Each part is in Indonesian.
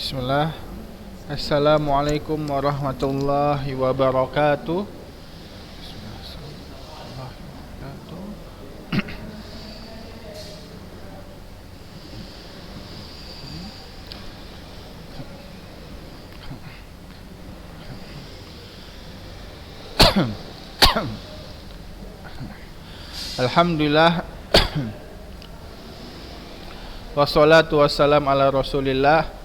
Bismillah. Assalamualaikum warahmatullahi wabarakatuh. Alhamdulillah. Wassalatu wassalam ala Rasulillah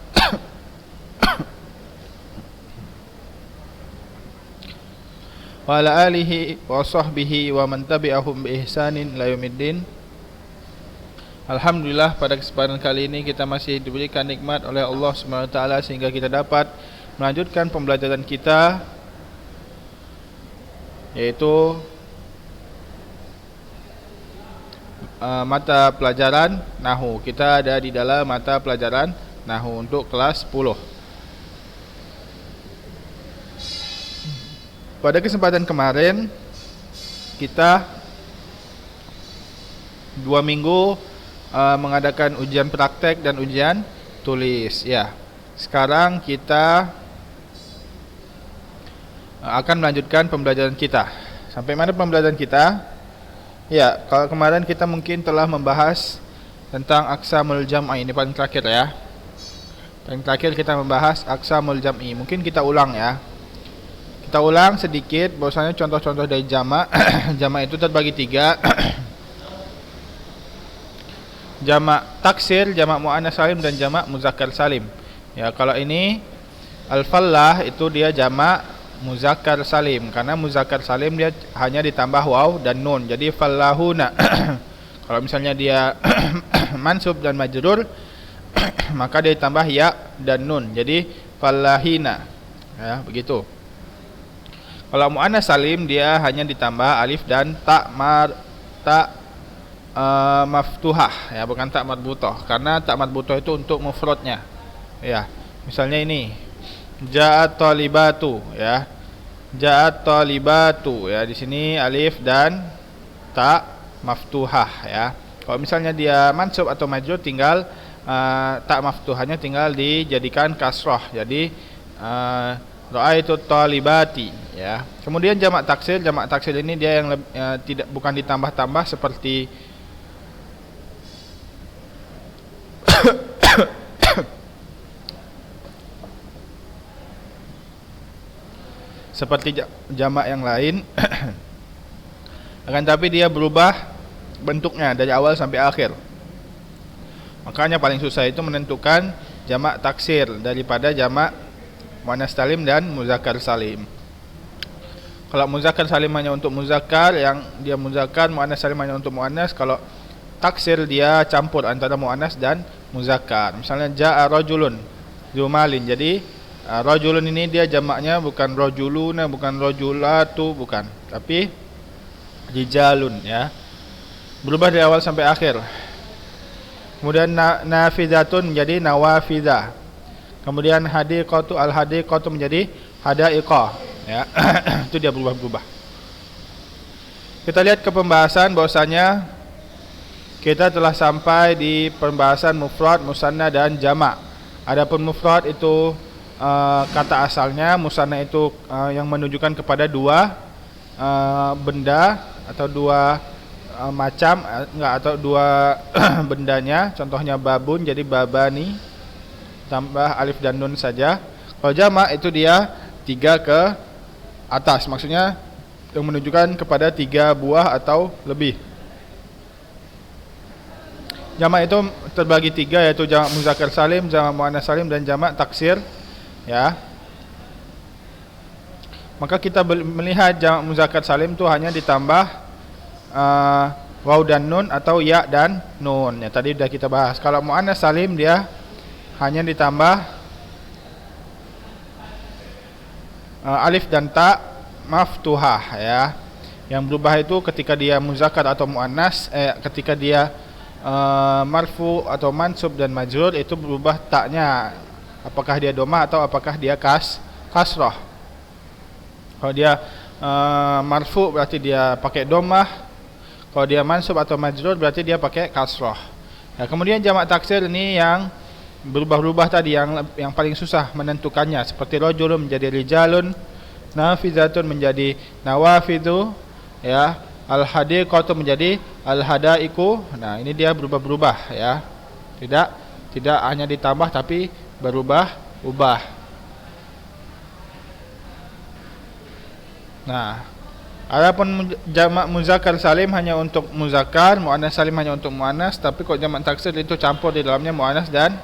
wa ala alihi wa sahbihi wa man tabi'ahum bi ihsanin ila yaumiddin. Alhamdulillah, pada kesempatan kali ini kita masih diberikan nikmat oleh Allah Subhanahu wa taala sehingga kita dapat melanjutkan pembelajaran kita, yaitu mata pelajaran Nahwu. Kita ada di dalam mata pelajaran Nahwu untuk kelas 10. Pada kesempatan kemarin kita 2 minggu mengadakan ujian praktek dan ujian tulis. Ya, sekarang kita akan melanjutkan pembelajaran kita. Sampai mana pembelajaran kita? Ya, kalau kemarin kita mungkin telah membahas tentang aqsamul jam'i. Ini paling terakhir ya. Paling terakhir kita membahas aqsamul jam'i. Mungkin kita ulang ya. Kita ulang sedikit bahwasanya contoh-contoh dari jamak. Jamak itu terbagi 3. Jamak taksir, jamak muannats salim, dan jamak muzakkar salim. Ya, kalau ini al-fallah itu dia jamak muzakkar salim, karena muzakkar salim dia hanya ditambah waw dan nun, jadi fallahuna. Kalau misalnya dia mansub dan majrur maka dia ditambah ya dan nun, jadi fallahina. Ya, begitu. Kalau muannats salim dia hanya ditambah alif dan maftuhah, ya, bukan tak marbutah, karena tak marbutah itu untuk mufradnya. Ya, misalnya ini ja'at talibatu, ya. Ja'at talibatu, ya, di sini alif dan ta maftuhah, ya. Kalau misalnya dia mansub atau majrur tinggal ta maftuhahnya tinggal dijadikan kasrah. Jadi ra'aitu talibati, ya. Kemudian jamak taksir ini dia yang tidak, bukan ditambah-tambah seperti seperti jamak yang lain. Akan tapi dia berubah bentuknya dari awal sampai akhir. Makanya paling susah itu menentukan jamak taksir daripada jamak muannats salim dan muzakkar salim. Kalau muzakkar salim hanya untuk muzakkar, yang dia muzakkar, muannats salim hanya untuk muannats. Kalau taksir dia campur antara muannats dan muzakkar. Misalnya ja'a rajulun zumalin, jadi rajulun ini dia jamaknya bukan rajuluna, bukan rajulatu, bukan, tapi rijalun, ya. Berubah dari awal sampai akhir. Kemudian nafizatun menjadi nawafiza. Kemudian hadiqatu, al-hadiqatu menjadi hadaiqah, ya. Itu dia berubah-berubah. Kita lihat ke pembahasan, bahwasanya kita telah sampai di pembahasan mufrad, musanna, dan jamak. Adapun mufrad itu kata asalnya, musanna itu yang menunjukkan kepada dua benda atau dua macam, atau dua bendanya. Contohnya babun, jadi babani, tambah alif dan nun saja. Kalau jamak itu dia 3 ke atas, maksudnya yang menunjukkan kepada 3 buah atau lebih. Jamak itu terbagi 3, yaitu jamak muzakkar salim, jamak muannats salim, dan jamak taksir, ya. Maka kita melihat jamak muzakkar salim itu hanya ditambah waw dan nun atau ya dan nun, ya, tadi sudah kita bahas. Kalau muannats salim dia hanya ditambah alif dan ta maftuhah, ya. Yang berubah itu ketika dia muzakkar atau muannats, ketika dia marfu atau mansub dan majrur, itu berubah taknya, apakah dia domah atau apakah dia kasrah. Kalau dia marfu berarti dia pakai domah, kalau dia mansub atau majrur berarti dia pakai kasrah. Ya, kemudian jamak taksir ini yang berubah-ubah tadi yang paling susah menentukannya, seperti rajulun menjadi rijalun, nafizatun menjadi nawafidu, ya, al-hadiqatu menjadi al-hadaiku. Nah, ini dia berubah-ubah, ya. Tidak hanya ditambah tapi berubah-ubah. Nah, adapun jamak muzakkar salim hanya untuk muzakkar, muannas salim hanya untuk muannas, tapi kalau jamak taksir itu campur di dalamnya muannas dan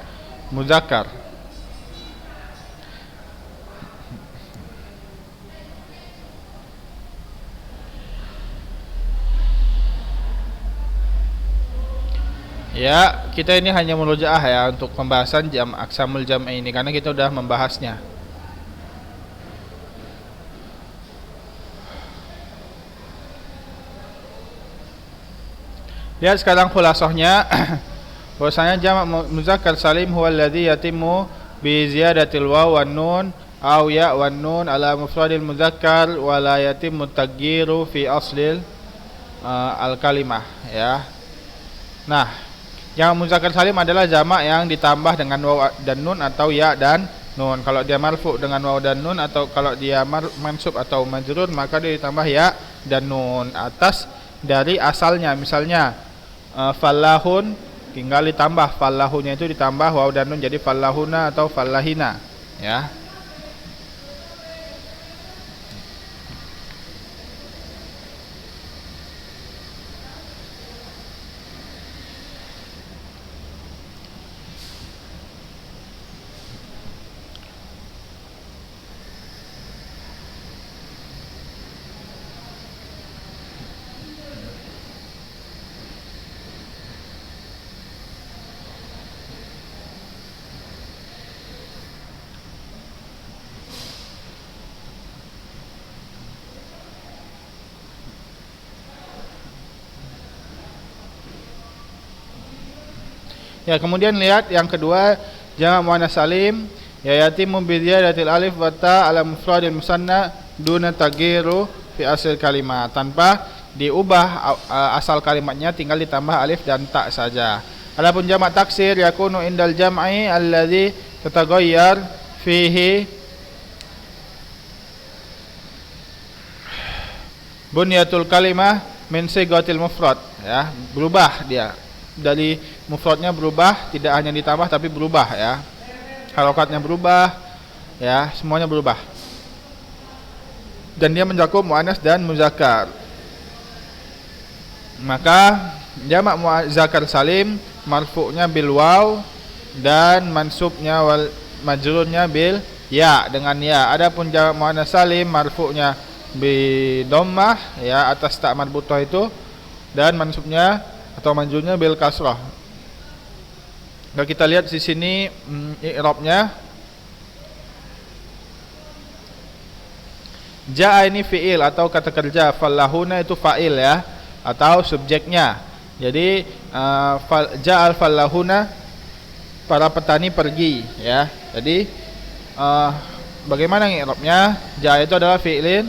muzakkar. Ya, kita ini hanya murojaah ya untuk pembahasan jam aksamul jam' ini karena kita sudah membahasnya. Lihat sekarang khulasahnya. Bahwasanya jamak muzakkar salim huwa alladhi yatimmu bi ziyadatil waw wan nun aw ya wan nun ala mufradil muzakkar wa la yatimmu taghyiru fi aslil al kalimah, ya. Nah, jamak muzakkar salim adalah jamak yang ditambah dengan waw dan nun atau ya dan nun. Kalau dia marfu dengan waw dan nun, atau kalau dia mansub atau majrur, maka dia ditambah ya dan nun atas dari asalnya. Misalnya fallahun, tinggal ditambah fallahunnya itu ditambah waw dan nun jadi fallahuna atau fallahina, ya. Ya, kemudian lihat yang kedua, jamak muannas salim ya yatimu bi ziyadatil alif wa ta ala mufradil musanna duna taghyiru fi asal kalimat, tanpa diubah asal kalimatnya, tinggal ditambah alif dan ta saja. Adapun jamak taksir yakunu indal jam'i alladzi tataghayyar fihi bunyatul kalimah min sigatil mufrad, ya, berubah dia dari mufradnya, berubah, tidak hanya ditambah tapi berubah, ya. Harokatnya berubah, ya, semuanya berubah. Dan dia mencakup muannas dan muzakkar. Maka jamak muzakkar salim marfu'nya bil waw dan mansubnya wal majrurnya bil ya, dengan ya. Adapun jamak muannas salim marfu'nya bi dhammah, ya, atas ta marbutah itu, dan mansubnya atau majrurnya bil kasrah. Kalau kita lihat di sini i'rabnya, ja'a ini fi'il atau kata kerja, fallahuna itu fa'il, ya, atau subjeknya. Jadi ja'al fallahuna, para petani pergi, ya. Jadi bagaimana i'rabnya? Ja'a itu adalah fi'il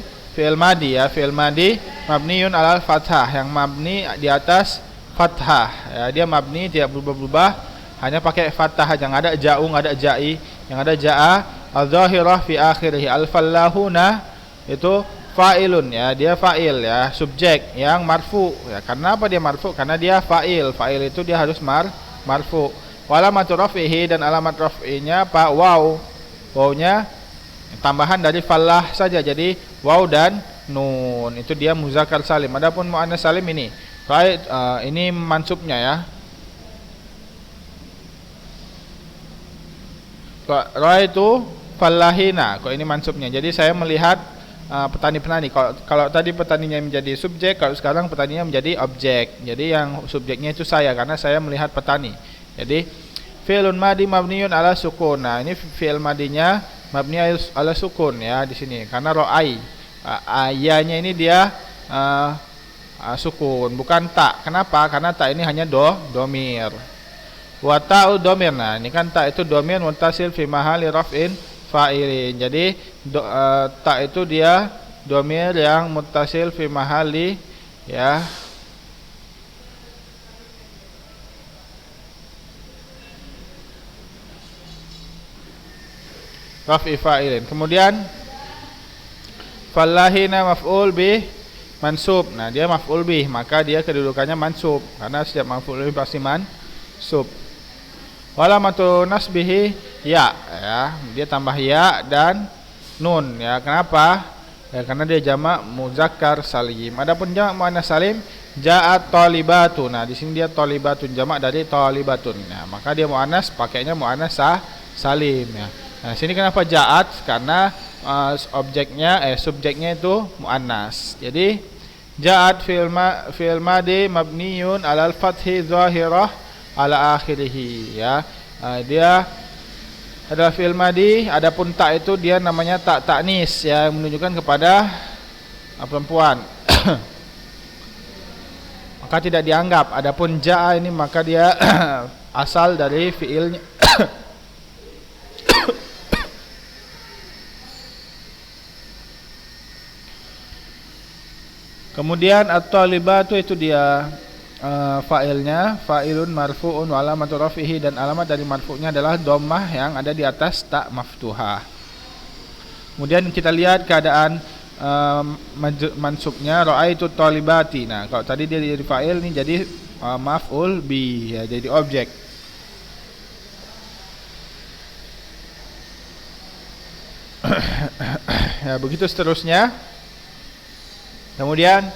madi, ya, fi'il madi mabniun alal fathah, yang mabni di atas fathah, ya, dia mabni tidak berubah-ubah, hanya pakai fathah, yang ada ja'u, ada ja'i, yang ada ja'a al-zahirah fi akhirih. Al-fallahuna itu fa'ilun, ya, dia fa'il, ya, subjek yang marfu, ya. Karena apa dia marfu? Karena dia fa'il. Fa'il itu dia harus marfu. Wa alamatu raf'ihi, dan alamat raf'inya apa? Waw. Wawnya tambahan dari fallah saja, jadi waw dan nun. Itu dia muzakkar salim. Adapun muannas salim ini ini mansubnya, ya. Ra'aitu fallahina, kok ini mansubnya. Jadi saya melihat petani-petani. Kalau tadi petaninya menjadi subjek, kalau sekarang petaninya menjadi objek. Jadi yang subjeknya itu saya, karena saya melihat petani. Jadi fi'lun madi mabniun ala sukun. Nah, ini fi'il madinya mabni ala sukun, ya, di sini. Karena ra'ai, ayanya ini dia sukun, bukan tak. Kenapa? Karena tak ini hanya domir. Wa ta'u domir. Nah, ini kan tak itu domir muttasil fi mahali raf'in fa'ilin. Jadi tak itu dia domir yang muttasil fi mahali, ya, raf'i fa'ilin. Kemudian fallahina maf'ul bih mansub. Nah, dia maf'ul bih, maka dia kedudukannya mansub karena setiap maf'ul bih pasti mansub. Walamatu nasbihi ya, dia tambah ya dan nun ya. Kenapa? Ya karena dia jamak muzakkar salim. Adapun jamak muannas salim ja'at talibatun. Nah, di sini dia talibatun, jamak dari talibatun. Nah, maka dia muannas pakainya muannas salim ya. Nah, sini kenapa ja'at? Karena subjeknya itu muannas. Jadi ja'at fil madi mabniun alal fathi zahirah ala akhirih ya. Dia adalah fi'il madi, adapun tak itu dia namanya tak ta'nis ya, menunjukkan kepada perempuan. Maka tidak dianggap. Adapun ja'a ini maka dia asal dari fi'ilnya. Kemudian at-talibatu itu dia fa'ilnya, fa'ilun marfu'un wa alamatu raf'ihi, dan alamat dari marfu'nya adalah dhammah yang ada di atas tak maftuhah. Kemudian kita lihat keadaan mansubnya, ra'aitu talibati. Nah, kalau tadi dia jadi fa'il, ini jadi maf'ul bi ya, jadi objek. Ya, begitu seterusnya. Kemudian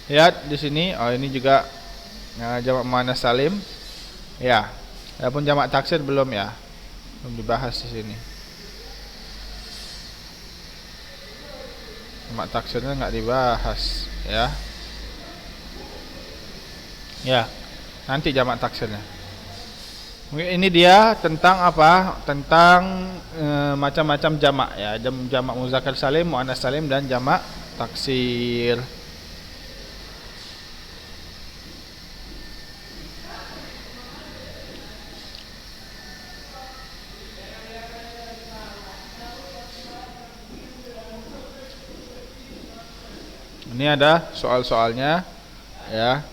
lihat di sini, ini juga jamak muannas salim. Ya. Adapun jamak taksir belum ya. Belum dibahas di sini. Jamak taksirnya enggak dibahas ya. Ya. Nanti jamak taksirnya. Ini dia tentang apa? Tentang macam-macam jamak ya. Jamak muzakkar salim, muannas salim, dan jamak taksir. Ini ada soal-soalnya ya.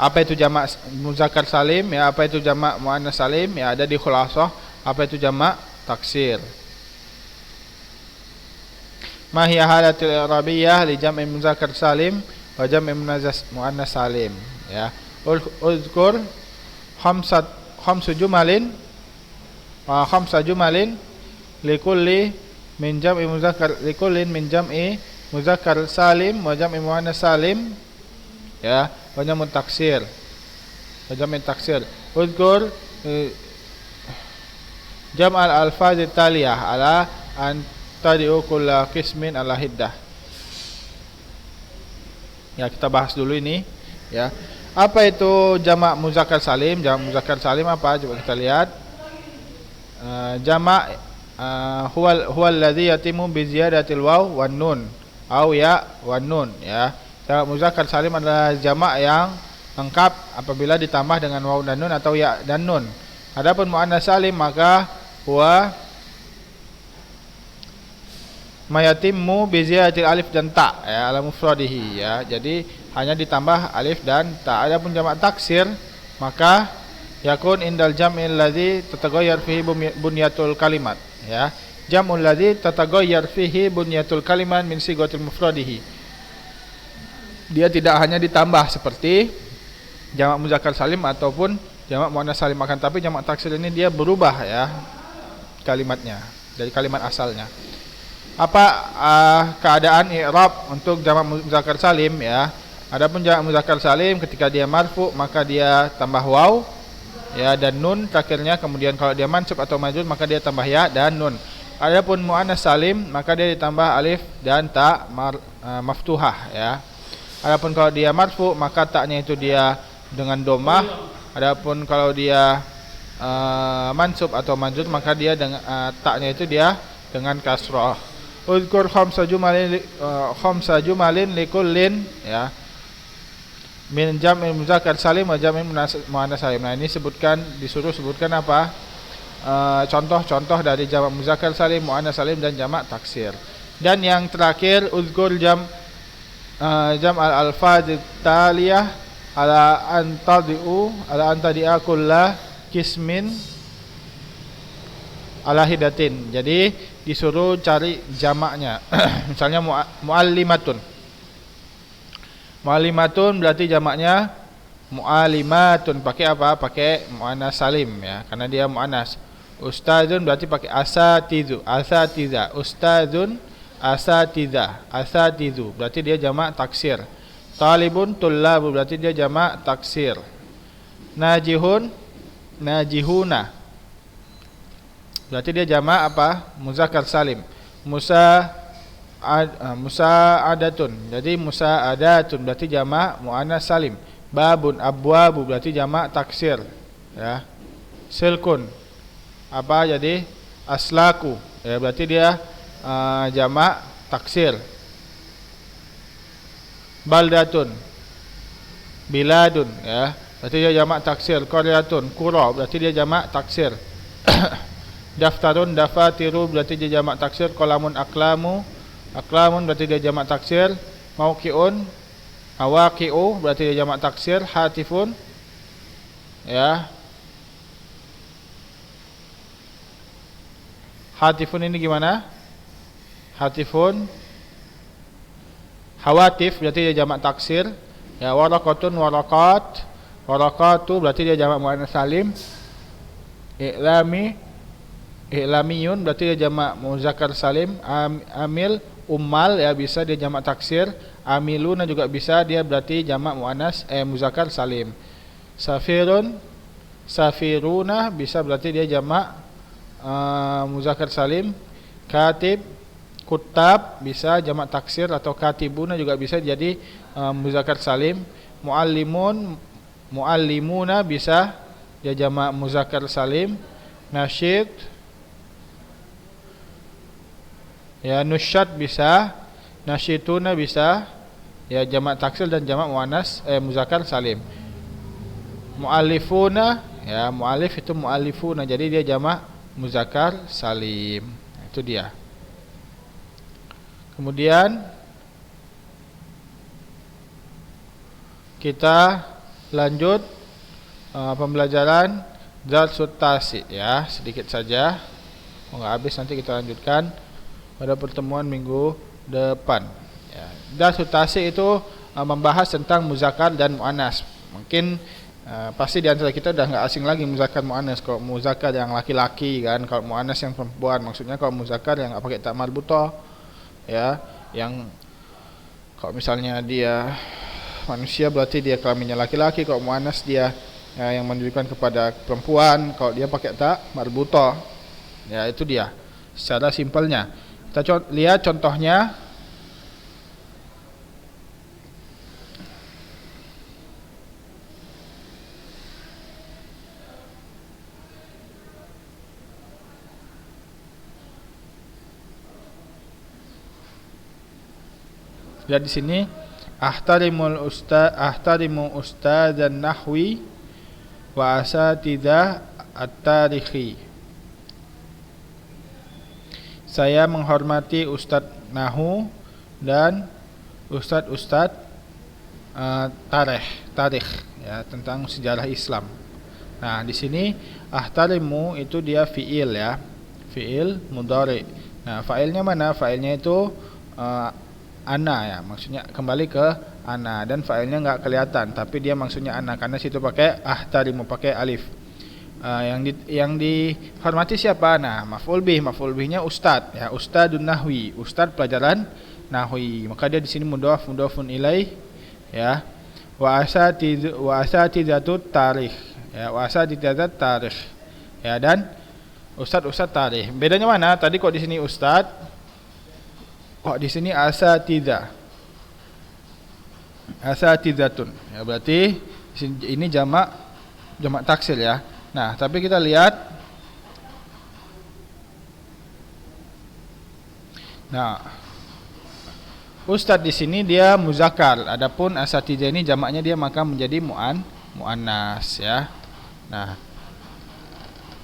Apa itu jamak muzakkar salim ya, apa itu jamak muannas salim ya, ada di khulasah. Apa itu jamak taksir? Ma hiya halatul i'rabiyah li jam'i muzakkar salim wa jam'i muannas salim ya. Uzkur khamsa jumalin likulli min jam'i muzakkar likullin min jam'i muzakkar salim wa jam'i muannas salim ya, wa jam'u taksir. Uzkur jam' al-alfaz taliyah ala an tadi'u kulla qismin ala hiddah. Ya, kita bahas dulu ini ya. Apa itu jamak muzakkar salim? Jamak muzakkar salim apa? Coba kita lihat. Jamak huwa alladhi yatimu bi ziyadatil waw wan nun au ya wan nun ya. Jamak muzakkar salim adalah jamak yang lengkap apabila ditambah dengan waw dan nun atau ya dan nun. Adapun muannas salim maka huwa mayatimmu bi ziyadatil alif dan ta ya, ala mufradihi ya. Jadi hanya ditambah alif dan ta. Adapun jamak taksir maka yakun indal jam'il ladzi tataghayyar fihi bunyatul kalimat ya. Jam'ul ladzi tataghayyar fihi bunyatul kalimat min sighatil mufradihi. Dia tidak hanya ditambah seperti jamak muzakkar salim ataupun jamak muannas salim, akan tapi jamak taksir ini dia berubah ya kalimatnya dari kalimat asalnya. Apa keadaan i'rab untuk jamak muzakkar salim ya? Adapun jamak muzakkar salim ketika dia marfu maka dia tambah waw ya dan nun terakhirnya. Kemudian kalau dia mansub atau majrur maka dia tambah ya dan nun. Adapun muannas salim maka dia ditambah alif dan ta maftuhah ya. Adapun kalau dia marfu maka taknya itu dia dengan dhammah. Adapun kalau dia mansub atau majrur maka dia dengan taknya itu dia dengan kasrah. Uzkur khamsa jumalin likullin ya min jam'il muzakkar salim wa jam'il muannas salim. Nah, ini disuruh sebutkan apa? Contoh-contoh dari jamak muzakkar salim, muannas salim, dan jamak taksir. Dan yang terakhir uzkur jam al-alfaz taliyah ala antadi'a kulla qismin ala hidatin. Jadi disuruh cari jamaknya. Misalnya muallimatun. Muallimatun berarti jamaknya muallimatun. Pakai apa? Pakai muannas salim ya, karena dia muannas. Ustadzun berarti pakai asatizu, asatiza. Ustadzun, asatiza, asatizu. Berarti dia jamak taksir. Talibun, tullabu. Berarti dia jamak taksir. Najihun, najihuna. Berarti dia jamak apa? Muzakkar salim. Musa'adatun. Jadi musa'adatun berarti jamak muannas salim. Babun, abwabu berarti jamak taksir ya. Silkun apa jadi aslaku ya, berarti dia jamak taksir. Baldatun, biladun ya, berarti dia jamak taksir. Qaryatun, qura berarti dia jamak taksir. Daftarun, dafatiru berarti dia jamak taksir. Qalamun, aklamu, aklamun berarti dia jamak taksir. Mauqi'un, awaqi'u berarti dia jamak taksir. Hatifun ya, hatifun ini gimana? Hatifun, hawatif berarti dia jamak taksir ya. Waraqatun, waraqat, waraqatu berarti dia jamak muannas salim. I'lami, i'lamiyun berarti dia jamak muzakkar salim. Amil, ummal ya, bisa dia jamak taksir. Amiluna juga bisa, dia berarti jamak muannas muzakkar salim. Safirun, safiruna bisa berarti dia jamak muzakkar salim. Katib, kutab bisa jamak taksir, atau katibuna juga bisa jadi muzakkar salim. Muallimun, muallimuna bisa dia jamak muzakkar salim. Nasyid ya, nusyad bisa. Nasyituna bisa ya, jamak taksir dan jamak muannas muzakkar salim. Muallifuna ya, muallif itu muallifuna, jadi dia jamak muzakkar salim. Itu dia. Kemudian kita lanjut pembelajaran Darsut Tasi ya, sedikit saja. Enggak habis, nanti kita lanjutkan pada pertemuan minggu depan ya. Darsut Tasi itu membahas tentang muzakkar dan muannas. Mungkin pasti di antara kita udah enggak asing lagi muzakkar muannas. Kalau muzakkar yang laki-laki kan, kalau muannas yang perempuan. Maksudnya kalau muzakkar yang enggak pakai ta marbutah ya, yang kalau misalnya dia manusia berarti dia kelaminnya laki-laki. Kalau muannas dia yang menunjukkan kepada perempuan, kalau dia pakai ta marbutah ya. Itu dia secara simpelnya. Kita lihat contohnya. Lihat di sini, ahtarimu ustadzan nahwi wa asatidzah at-tarikhi. Saya menghormati ustadz nahu dan ustadz tarikh ya, tentang sejarah Islam. Nah, di sini ahtarimu itu dia fiil ya, fiil mudhari. Nah, fa'ilnya mana? Fa'ilnya itu ana ya, maksudnya kembali ke ana, dan fa'ilnya enggak kelihatan, tapi dia maksudnya ana karena situ pakai ahtarimu, pakai alif. Yang dihormati siapa? Nah, maf'ul bih, maf'ul bihnya ustad ya, ustadun nahwi, ustad pelajaran nahwi. Maka dia di sini mudhaf, mudhafun ilaih ya. Wa asatidzatut tarikh ya, wa asatidzat tarikh ya, dan ustad tarikh. Bedanya mana? Tadi kok di sini ustad, kok di sini asatidzatun ya, berarti ini jamak taksir ya. Nah, tapi kita lihat. Nah, ustadz di sini dia muzakkar, adapun asatidzah ini jamaknya dia maka menjadi muannas ya. Nah,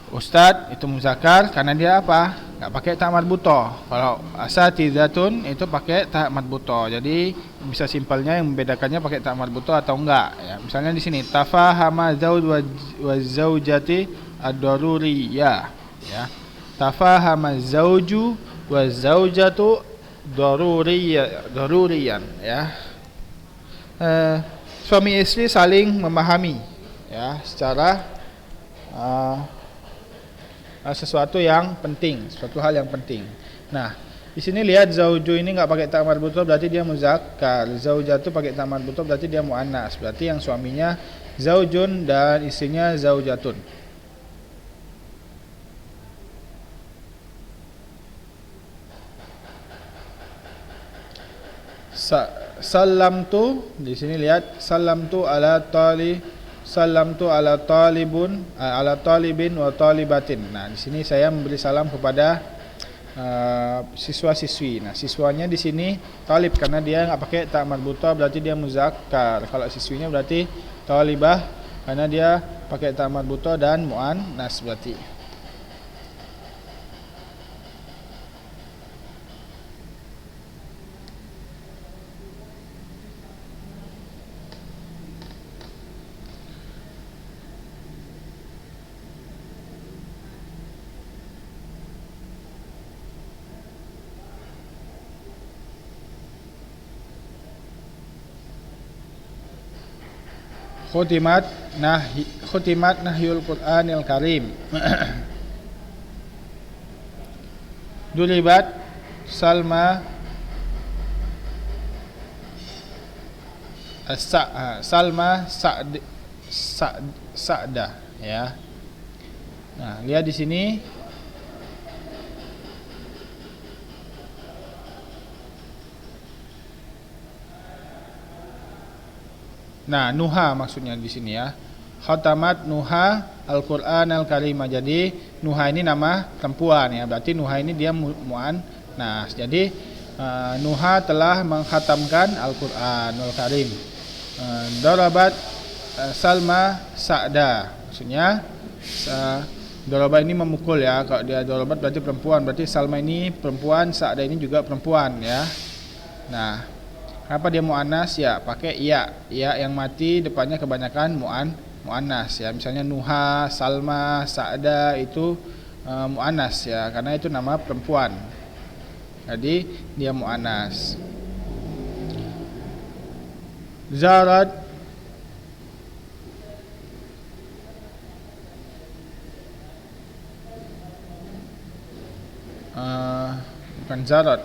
ustadz itu muzakkar karena dia apa? Enggak pakai ta marbutah. Kalau asatidzatun itu pakai ta marbutah. Jadi bisa simpelnya yang membedakannya pakai ta marbutah atau enggak ya. Misalnya di sini tafahama zauj wa zaujati ad-daruriyah ya. tafahama zauju wa zaujatu daruriyan, ya. Suami istri saling memahami, ya, secara sesuatu yang penting, sesuatu hal yang penting. Nah, di sini lihat zauju ini enggak pakai ta marbutah berarti dia muzakkar. Zaujatu pakai ta marbutah berarti dia muannas. Berarti yang suaminya zaujun dan istrinya zaujatun. Salamtu, di sini lihat salamtu ala talibun ala talibin wa talibatin. Nah, di sini saya memberi salam kepada siswa-siswi. Nah, siswanya di sini talib karena dia enggak pakai ta marbutah berarti dia muzakkar. Kalau siswinya berarti talibah karena dia pakai ta marbutah dan muannas berarti. Khutimat nahyul Qur'anil Karim. Dulibat Salma Sa'da, ya. Nah, lihat di sini. Nah, Nuha maksudnya di sini, ya. Khatamat Nuha Al-Qur'an Al-Karimah. Jadi Nuha ini nama perempuan, ya. Berarti Nuha ini dia muannas. Jadi Nuha telah mengkhatamkan Al-Qur'an Al-Karim. Darabat Salma Sa'da. Maksudnya darabat ini memukul, ya. Kalau dia darabat berarti perempuan. Berarti Salma ini perempuan, Sa'da ini juga perempuan, ya. Nah, kenapa dia muannas? Ya, pakai ya yang mati depannya kebanyakan muannas, ya. Misalnya Nuha, Salma, Sa'da itu muannas, ya, karena itu nama perempuan. Jadi dia muannas. Zarat bukan zarat.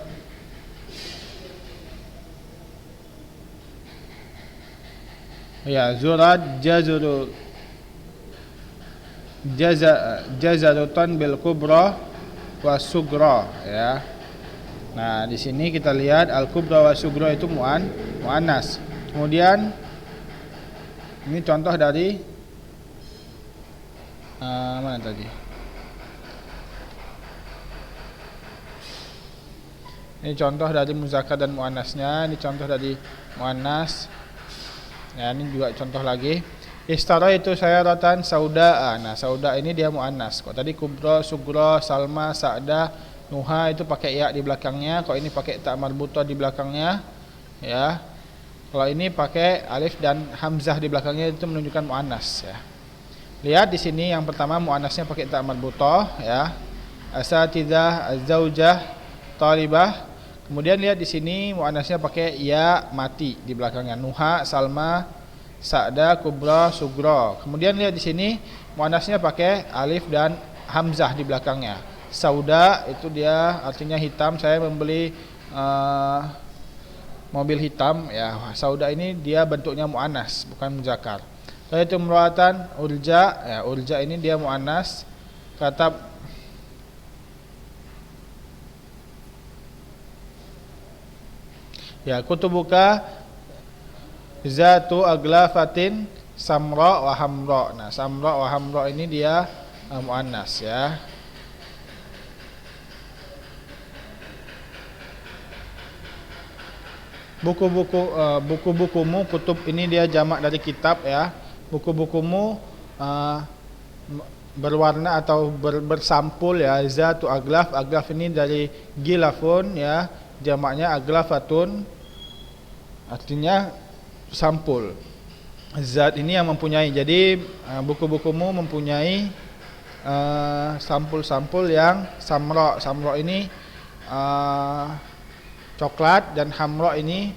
Ya, zurat jazarutan bil kubra wa sugra, ya. Nah, di sini kita lihat al kubra wa sugra itu muannas. Kemudian ini contoh dari mana tadi? Ini contoh dari muzakkar dan muannasnya. Ini contoh dari muannas. Ya, ini juga contoh lagi. Istara itu sayaratan sauda. Nah, sauda ini dia muannas. Kok tadi kubra, sugra, Salma, Sa'da, Nuha itu pakai ya di belakangnya. Kok ini pakai ta marbutah di belakangnya, ya. Kalau ini pakai alif dan hamzah di belakangnya itu menunjukkan muannas, ya. Lihat di sini yang pertama muannasnya pakai ta marbutah, ya. Asatidzah, zaujah, talibah. Kemudian lihat di sini muannasnya pakai ya mati di belakangnya. Nuha, Salma, Sa'da, Kubra, Sugra. Kemudian lihat di sini muannasnya pakai alif dan hamzah di belakangnya. Sauda itu dia artinya hitam. Saya membeli mobil hitam, ya. Sauda ini dia bentuknya muannas, bukan muzakkar. Lalu itu imra'atan urja, ya. Urja ini dia muannas. Kata ya, kutubuka zatu aglafatin samra wa hamra. Nah, samra wa hamra ini dia muannas, ya. Buku-bukumu, kutub ini dia jamak dari kitab, ya. Buku-bukumu berwarna atau bersampul, ya. Zatu aglaf, aglaf ini dari gilafun, ya. Jamaknya aglafatun, artinya sampul. Zat ini yang mempunyai. Jadi buku-bukumu mempunyai sampul-sampul yang samra. Samra ini coklat dan hamra ini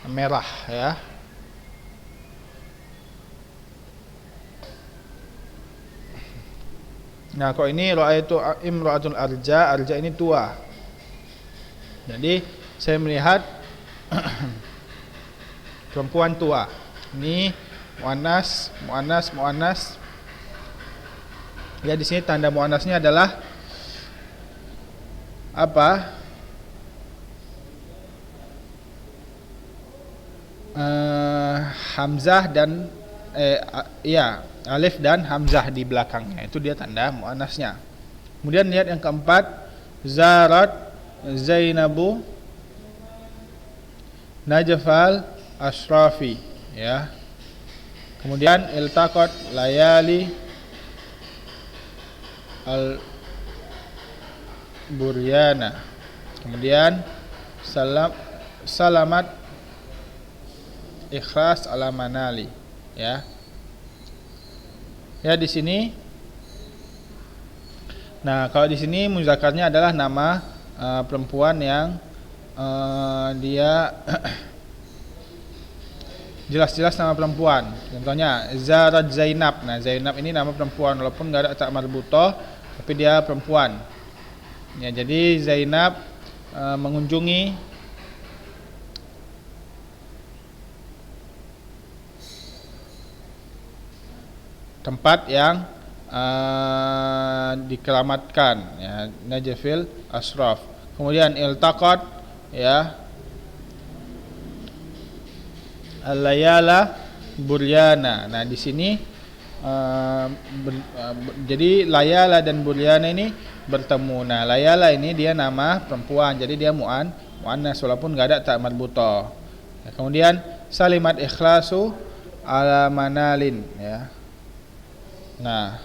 merah ya. Nah, kalau ini ra'aitu imra'atul arja, arja ini tua. Jadi saya melihat perempuan tua. Ini muannas, muannas, muannas. Ya, di sini tanda muannasnya adalah apa? Hamzah dan alif dan hamzah di belakangnya. Itu dia tanda muannasnya. Kemudian lihat yang keempat, zarat Zainabu najfal asrafi ya. Kemudian iltaqat layali al buryana. Kemudian salamat ikhlas ala manali ya. Ya, di sini. Nah, kalau di sini muzakarnya adalah nama perempuan yang dia jelas-jelas nama perempuan. Contohnya Zarat Zainab. Nah, Zainab ini nama perempuan walaupun enggak ada tak marbutoh, tapi dia perempuan. Ya, jadi Zainab mengunjungi tempat yang dikeramatkan ya, najfil asraf. Kemudian iltaqat ya, al-layala buryana. Nah, di sini jadi layala dan buryana ini bertemu. Nah, layala ini dia nama perempuan, jadi dia muannas walaupun enggak ada ta marbuthah. Ya, kemudian salimat ikhlasu ala manalin ya. Nah,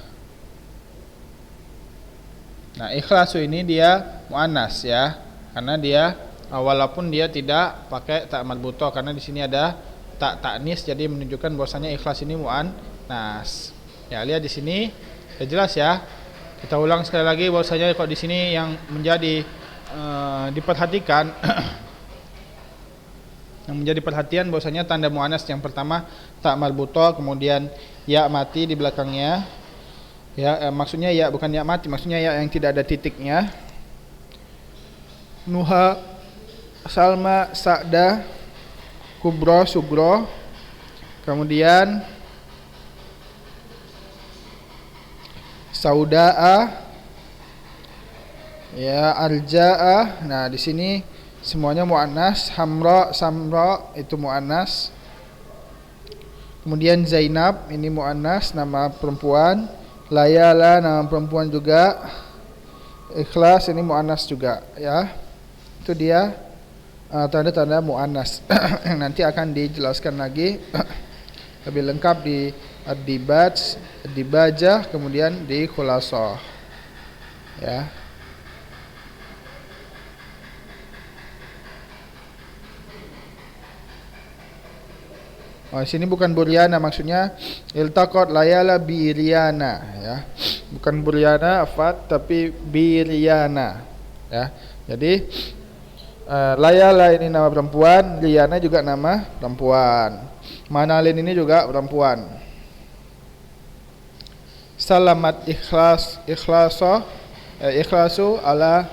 ikhlasu ini dia muannas ya, karena dia walaupun dia tidak pakai ta marbuthah, karena di sini ada tak taknis, jadi menunjukkan bahwasanya ikhlas ini muannas. Ya, lihat di sini sudah jelas ya. Kita ulang sekali lagi bahwasanya kalau di sini yang menjadi diperhatikan yang menjadi perhatian bahwasanya tanda muannas yang pertama tak marbuthah, kemudian ya mati di belakangnya. Ya, maksudnya ya bukan ya mati, maksudnya ya yang tidak ada titiknya. Nuha, Salma, Sa'da, Kubro, Sugro. Kemudian Sauda'a, ya Arja'a. Nah, di sini semuanya muannas. Hamra, Samra itu muannas. Kemudian Zainab ini muannas, nama perempuan. Layala nama perempuan juga. Ikhlas ini muannas juga ya. Itu dia tanda-tanda muannas. Nanti akan dijelaskan lagi lebih lengkap di ad-dibaj, ad-dibajah, kemudian di khulasah ya. Oh, sini bukan buryana, maksudnya iltaqat layala biryana ya. Bukan buryana afat, tapi biryana ya. Jadi layala ini nama perempuan, liana juga nama perempuan. Manalin ini juga perempuan. Salamat ikhlasu ala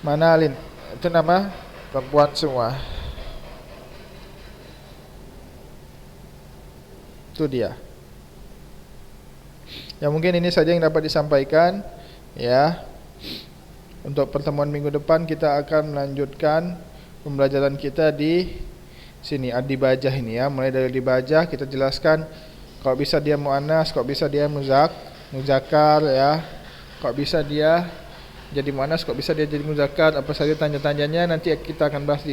manalin, itu nama perempuan semua. Itu dia. Ya, mungkin ini saja yang dapat disampaikan ya. Untuk pertemuan minggu depan kita akan melanjutkan pembelajaran kita di sini ad-dibajah ini ya. Mulai dari dibajah kita jelaskan kok bisa dia muannas, kok bisa dia muzakkar ya. Kok bisa dia jadi muannas, kok bisa dia jadi muzakkar, apa saja tanda-tandanya nanti kita akan bahas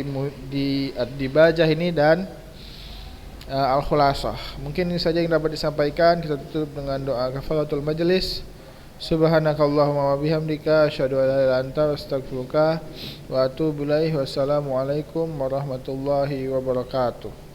di ad-dibajah ini dan al-khulasah. Mungkin ini saja yang dapat disampaikan. Kita tutup dengan doa kafaratul majlis. Subhanakallahumma wa bihamdika asyhadu an la ilaha illa anta astaghfiruka wa atubu ilaik. Wassalamualaikum warahmatullahi wabarakatuh.